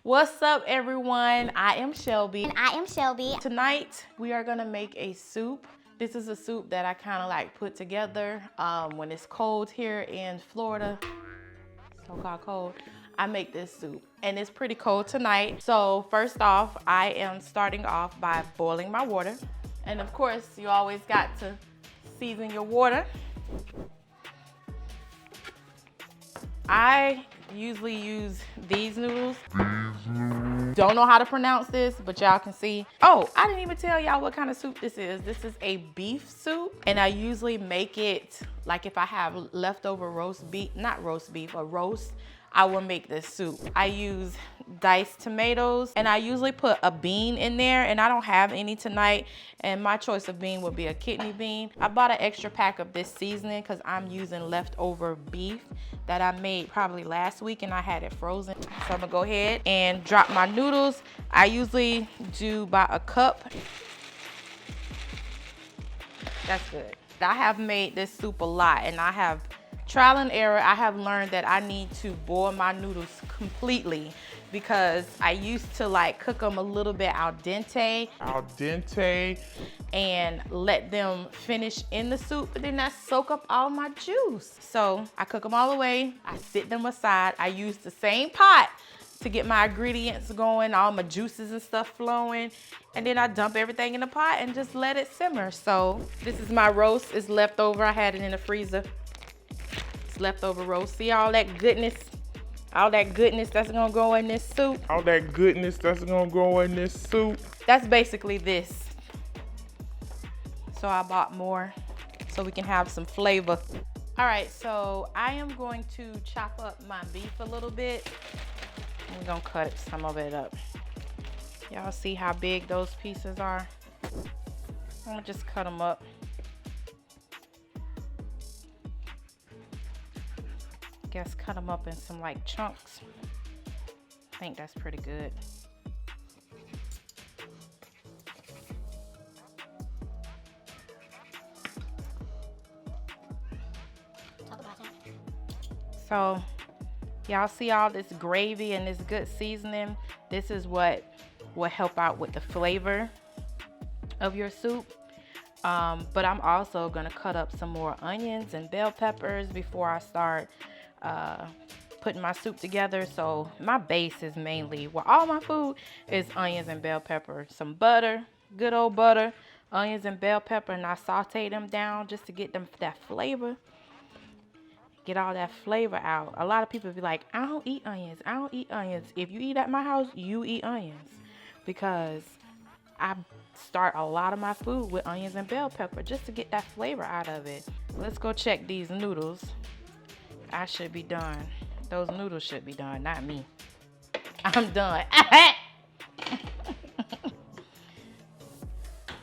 What's up, everyone? I am Shelby. And I am Shelby. Tonight, we are gonna make a soup. This is a soup that I kind of like put together when it's cold here in Florida, so-called cold. I make this soup and it's pretty cold tonight. So first off, I am starting off by boiling my water. And of course, you always got to season your water. I usually use these noodles. Don't know how to pronounce this, but y'all can see. Oh, I didn't even tell y'all what kind of soup this is. This is a beef soup, and I usually make it like if I have leftover roast beef, not roast beef, a roast, I will make this soup. I use diced tomatoes, and I usually put a bean in there, and I don't have any tonight, and my choice of bean would be a kidney bean. I bought an extra pack of this seasoning because I'm using leftover beef that I made probably last week, and I had it frozen. So I'm gonna go ahead and drop my noodles. I usually do about a cup. That's good. I have made this soup a lot, and I have trial and error. I have learned that I need to boil my noodles completely because I used to like cook them a little bit al dente and let them finish in the soup, but then I soak up all my juice. So I cook them all the way, I sit them aside. I use the same pot to get my ingredients going, all my juices and stuff flowing, and then I dump everything in the pot and just let it simmer. So this is my roast. It's left over. I had it in the freezer. It's leftover roast. See all that goodness? All that goodness that's gonna go in this soup. All that goodness that's gonna go in this soup. That's basically this. So I bought more so we can have some flavor. All right, so I am going to chop up my beef a little bit. We're gonna cut some of it up. Y'all see how big those pieces are? I'm gonna just cut them up. Guess cut them up in some like chunks. I think that's pretty good. So y'all see all this gravy and this good seasoning? This is what will help out with the flavor of your soup. But I'm also gonna cut up some more onions and bell peppers before I start putting my soup together. So my base is mainly, well, all my food is onions and bell pepper, some butter, good old butter, onions and bell pepper, and I saute them down just to get them that flavor. Get all that flavor out. A lot of people be like, I don't eat onions. I don't eat onions. If you eat at my house, you eat onions, because I start a lot of my food with onions and bell pepper just to get that flavor out of it. Let's go check these noodles. I should be done. Those noodles should be done, not me. I'm done.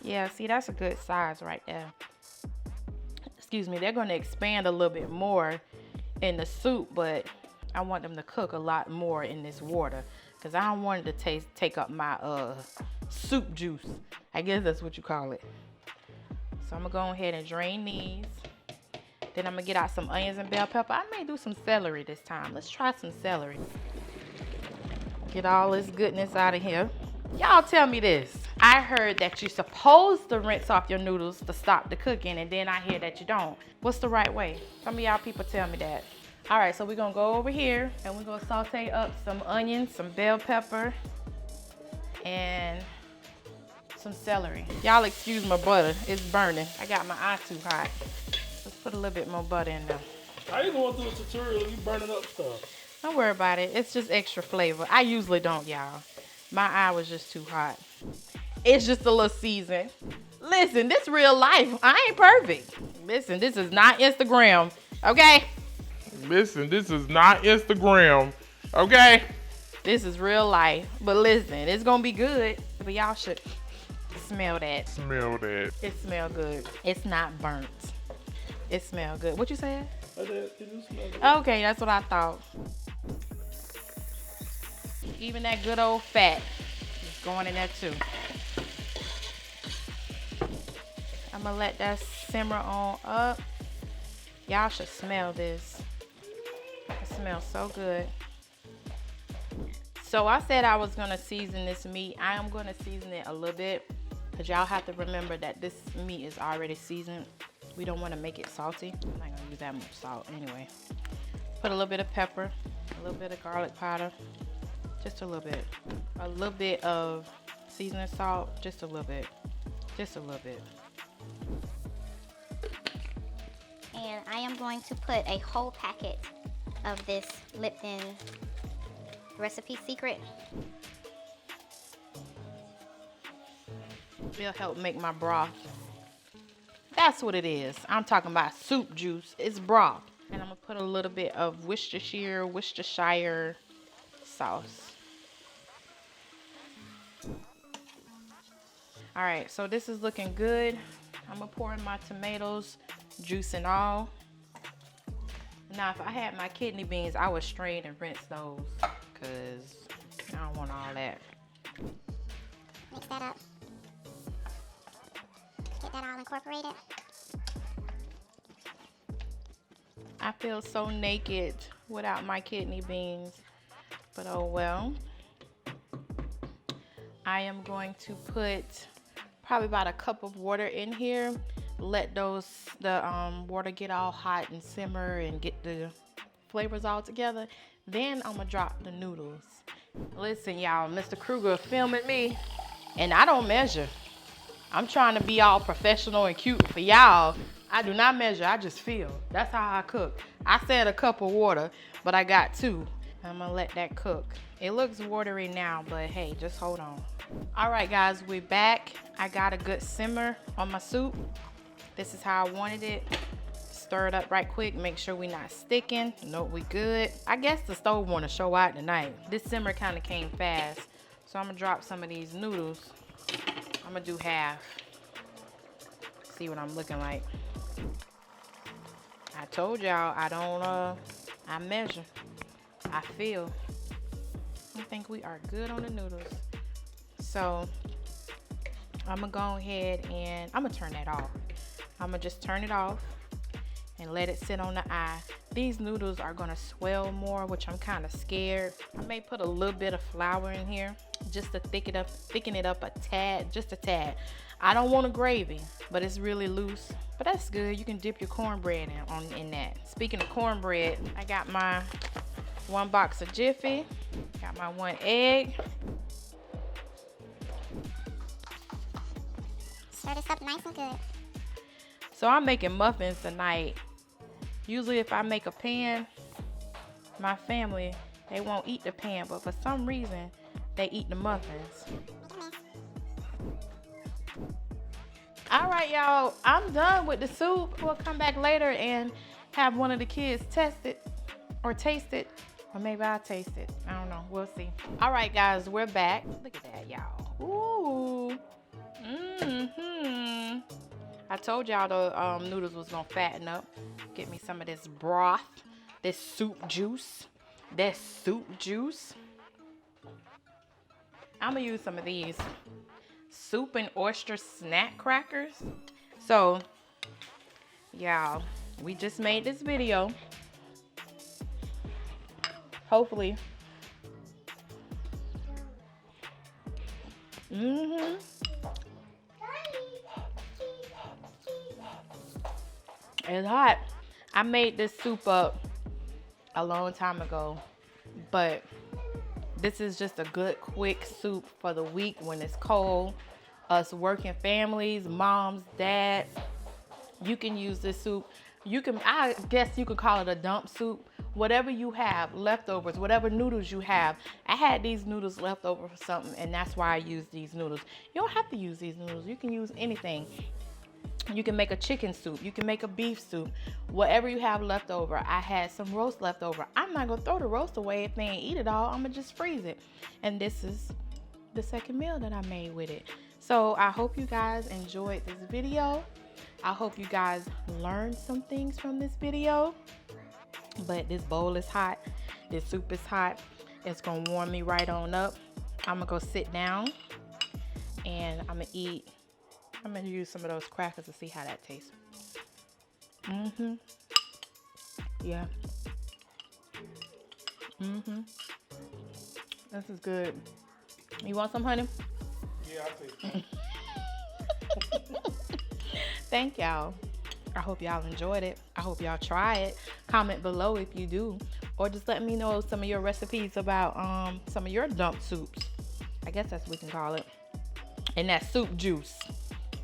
Yeah, see, that's a good size right there. Excuse me, they're going to expand a little bit more in the soup, but I want them to cook a lot more in this water because I don't want it to take up my soup juice. I guess that's what you call it. So I'm going to go ahead and drain these. Then I'm going to get out some onions and bell pepper. I may do some celery this time. Let's try some celery. Get all this goodness out of here. Y'all tell me this. I heard that you're supposed to rinse off your noodles to stop the cooking, and then I hear that you don't. What's the right way? Some of y'all people tell me that. All right, so we're gonna go over here and we're gonna saute up some onions, some bell pepper, and some celery. Y'all excuse my butter, it's burning. I got my eye too hot. Let's put a little bit more butter in there. How you going through a tutorial? You burning up stuff. Don't worry about it, it's just extra flavor. I usually don't, y'all. My eye was just too hot. It's just a little season. Listen, this real life. I ain't perfect. Listen, this is not Instagram, okay? Listen, this is not Instagram, okay? This is real life. But listen, it's gonna be good. But y'all should smell that. Smell that. It smell good. It's not burnt. It smell good. What you said? I said, it do smell good. Okay, that's what I thought. Even that good old fat is going in there too. I'm gonna let that simmer on up. Y'all should smell this. It smells so good. So I said I was gonna season this meat. I am gonna season it a little bit because y'all have to remember that this meat is already seasoned. We don't want to make it salty. I'm not gonna use that much salt anyway. Put a little bit of pepper, a little bit of garlic powder, just a little bit. A little bit of seasoning salt, just a little bit. Just a little bit. And I am going to put a whole packet of this Lipton Recipe Secret. It'll help make my broth. That's what it is. I'm talking about soup juice. It's broth. And I'm gonna put a little bit of Worcestershire sauce. All right, so this is looking good. I'm gonna pour in my tomatoes, juice and all. Now, if I had my kidney beans, I would strain and rinse those because I don't want all that. Mix that up. Get that all incorporated. I feel so naked without my kidney beans, but oh well. I am going to put probably about a cup of water in here. Let the water get all hot and simmer and get the flavors all together. Then I'm gonna drop the noodles. Listen, y'all, Mr. Cruger filming me, and I don't measure. I'm trying to be all professional and cute for y'all. I do not measure, I just feel. That's how I cook. I said a cup of water, but I got 2. I'm gonna let that cook. It looks watery now, but hey, just hold on. All right, guys, we're back. I got a good simmer on my soup. This is how I wanted it. Stir it up right quick, make sure we're not sticking. Nope, we good. I guess the stove wanna show out tonight. This simmer kinda came fast. So I'm gonna drop some of these noodles. I'm gonna do half. See what I'm looking like. I told y'all I don't I measure. I feel. I think we are good on the noodles. So I'm gonna go ahead and I'm gonna turn that off. I'm gonna just turn it off and let it sit on the eye. These noodles are gonna swell more, which I'm kind of scared. I may put a little bit of flour in here just to thicken it up a tad, just a tad. I don't want a gravy, but it's really loose. But that's good. You can dip your cornbread in that. Speaking of cornbread, I got my 1 box of Jiffy. Got my 1 egg. Stir this up nice and good. So I'm making muffins tonight. Usually if I make a pan, my family, they won't eat the pan, but for some reason, they eat the muffins. All right, y'all, I'm done with the soup. We'll come back later and have one of the kids test it or taste it, or maybe I'll taste it. I don't know, we'll see. All right, guys, we're back. Look at that, y'all. Ooh. I told y'all the noodles was gonna fatten up. Get me some of this broth, this soup juice. I'm gonna use some of these soup and oyster snack crackers. So, y'all, we just made this video. Hopefully. It's hot. I made this soup up a long time ago, but this is just a good quick soup for the week when it's cold. Us working families, moms, dads, you can use this soup. I guess you could call it a dump soup. Whatever you have, leftovers, whatever noodles you have. I had these noodles left over for something, and that's why I use these noodles. You don't have to use these noodles. You can use anything. You can make a chicken soup. You can make a beef soup. Whatever you have left over. I had some roast left over. I'm not going to throw the roast away if they ain't eat it all. I'm going to just freeze it. And this is the second meal that I made with it. So I hope you guys enjoyed this video. I hope you guys learned some things from this video. But this bowl is hot. This soup is hot. It's going to warm me right on up. I'm going to go sit down and I'm going to eat. I'm gonna use some of those crackers to see how that tastes. Yeah. This is good. You want some, honey? Yeah, I'll take it. Thank y'all. I hope y'all enjoyed it. I hope y'all try it. Comment below if you do. Or just let me know some of your recipes about some of your dump soups. I guess that's what we can call it. And that soup juice.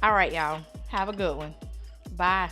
All right, y'all. Have a good one. Bye.